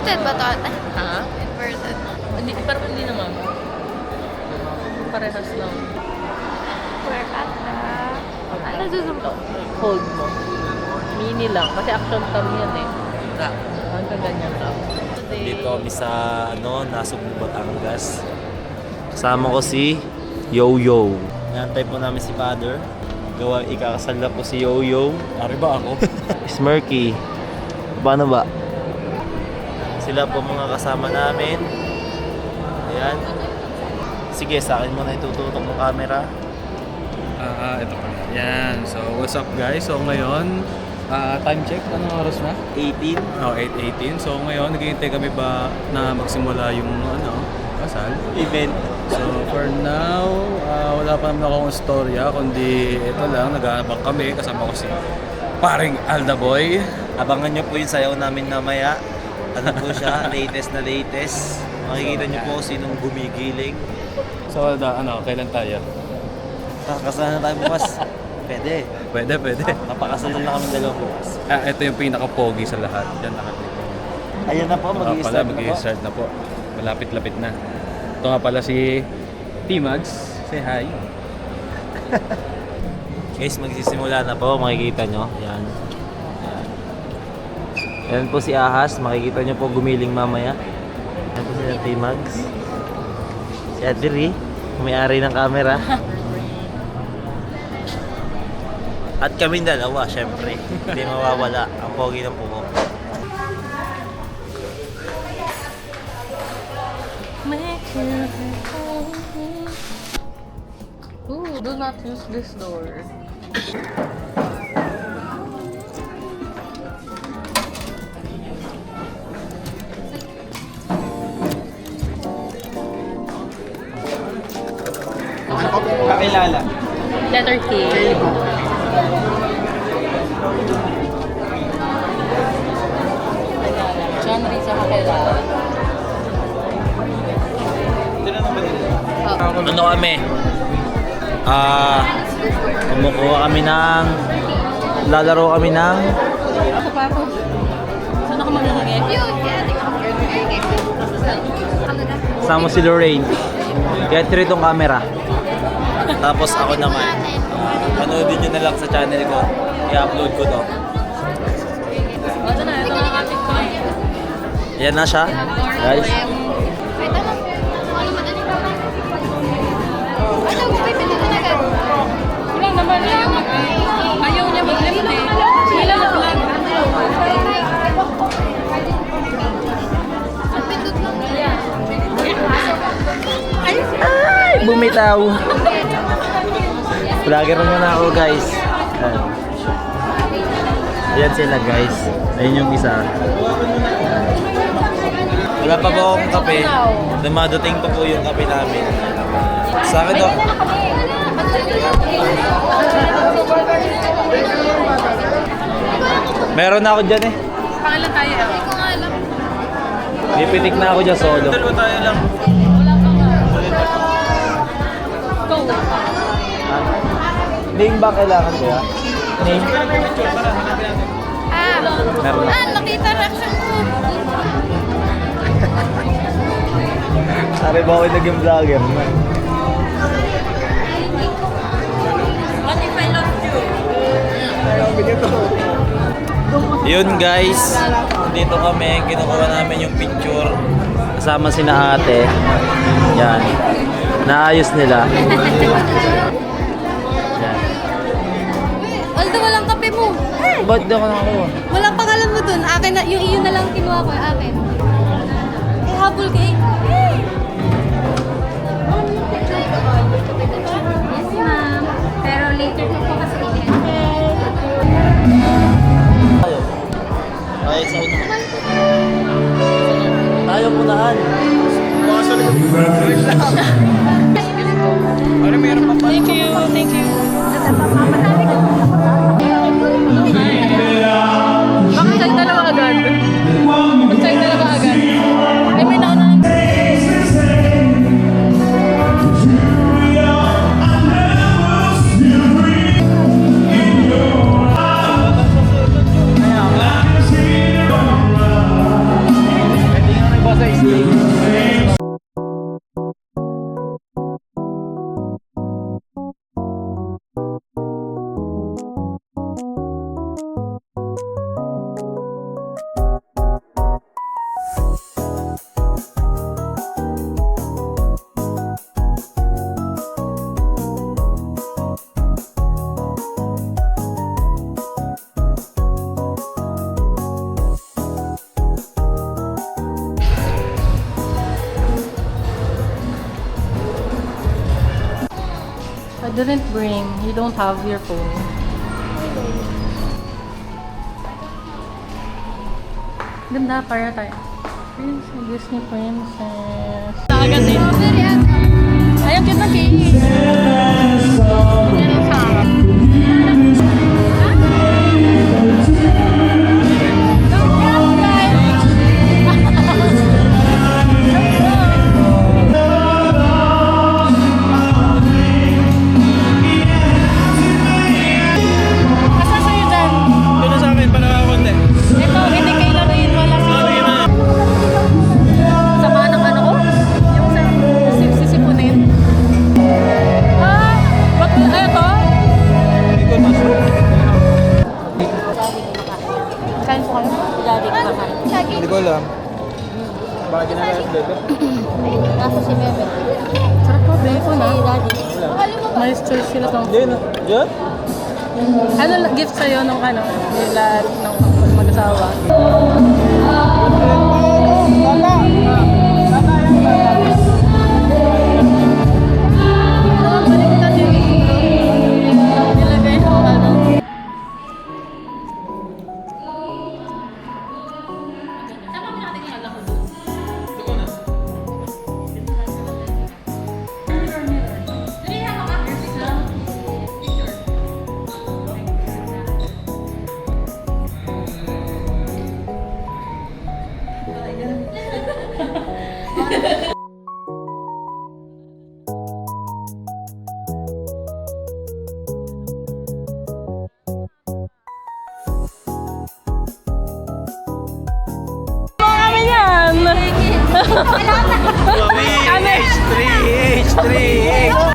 Inverted ba ito ate? Ha? Inverted. Hindi, parang hindi naman. Parehas lang. Where at na? Ano zoom to? Hold mo. Mini lang. Kasi action cam yan eh. Hanggang ganyan lang. Dito kami sa Nasugbu, Batangas. Kasama ko si Yo-Yo. Nantay po namin si Father. Ikakasal na po si Yo-Yo. Ari ba ako? Smirky. Paano ba? Sila po mga kasama namin. Ayan. Sige, sa akin muna itututok ng camera. Ito pa. Yan. So, what's up guys? So, ngayon, time check. Anong oras na? 18. 8:18. So, ngayon, naghihintay kami ba na magsimula yung, kasal? Event. So, for now, wala pa naman akong istorya, kundi ito lang, nag-aabang kami. Kasama ko si paring Alda Boy. Abangan nyo po yung sayaw namin mamaya. Ano po siya? Latest na latest. Makikita nyo po sinong gumigiling. So, Alda, kailan tayo? Kakasal na tayo bukas. Pwede. Pwede. Napakasal na kami dalawa bukas. Ito yung pinaka-pogi sa lahat. Yan, nakatito. Ayan na po, mag-i-start na po. Mag-i-start na po. Malapit-lapit na. Ito nga pala si T-Mags. Say hi. Guys, magsisimula na po. Makikita nyo. Yan. Yan po si Ahas. Makikita nyo po gumiling mamaya. Yan po si T-Mags. Si Adri. May-ari ng camera. At kaming dalawa, syempre. Hindi mawawala. Ang pogi ng puko. Ooh, do not use this door. Kakilala. Letter K. John Rizzo kakilala. Ano kami? Kumukuha kami ng... Lalaro kami ng... Saan ako magiging? Sama si Lorraine. Get rid itong camera. Tapos ako naman. Panoodin nyo na lang sa channel ko. I-upload ko to. Ito na ang ating coin. Yan na siya. Guys. Kulang naman ayaw niya mag-lift eh. Sila mag-lift. Ay! Bumitaw! Vlogger muna ako guys. Ayan sila guys. Ayun yung isa. Wala pa po akong kape. Dumadating pa po yung kape namin. Sa akin to. Meron na ako dyan eh. Pangalan tayo. Hindi ko nga alam. Pipitik na ako dyan solo. Dalawa tayo lang. Go. Name ba kailangan ko ya? Name? Meron na. Nakita reaction ko. Sabi ba ako naging vlogger? What if I love you? Yun guys, dito kami, kinukuha namin yung picture. Kasama si na ate. Yan. Naayos nila. Yan. Aldo, walang kape mo. Ba't di ako nakakuha? Walang pangalan mo dun. Akin na, yung iyo na lang kinuha ko. Akin. Habol ka eh. Yes, ma'am. Pero later ko po kasi ulit. Ay, sa una. Tayo punahan. Thank you. Thank you. Bakit tayo dalawa agad? Bakit tayo dalawa agad? Ay, may nauna. I didn't bring. You don't have your phone. Ganda, para tayo. Princess, Disney Princess. Agad eh. Strawberry at Ay, ang cute ng cake. Yan ang sarap. Asa sa'yo dyan? Ito sa akin, para konti. Ito, hindi kailan na yun wala sa sama ng ano ko? Yung sa sisipunin. Ah! Ba't ay ito? Ikaw mushroom. Kain po kayo? Daddy ko kakain. Hindi ko alam. Baka ginagawa sa bebe? Nasa si Bebe. Sarap po, bacon ah. Daddy. Nice choice sila tong. Hindi na. Diyan? Ano gift sa'yo nung ano? Nila ng mag-asawa? Nilagay ng ano? Kami yan! H3H!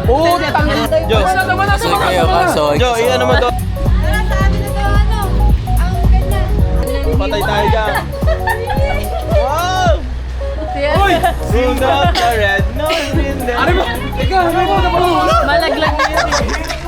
Utang na. Jo, Kasoy kayo, kasoy. Jo, iyan naman to. Tara, sa amin na to, ano? Ang ganyan. Patay tayo dyan. Wow! Uy! Sing up the red nose in the... Ano ba? Ikaw, ano ba? Malaglag na yun eh.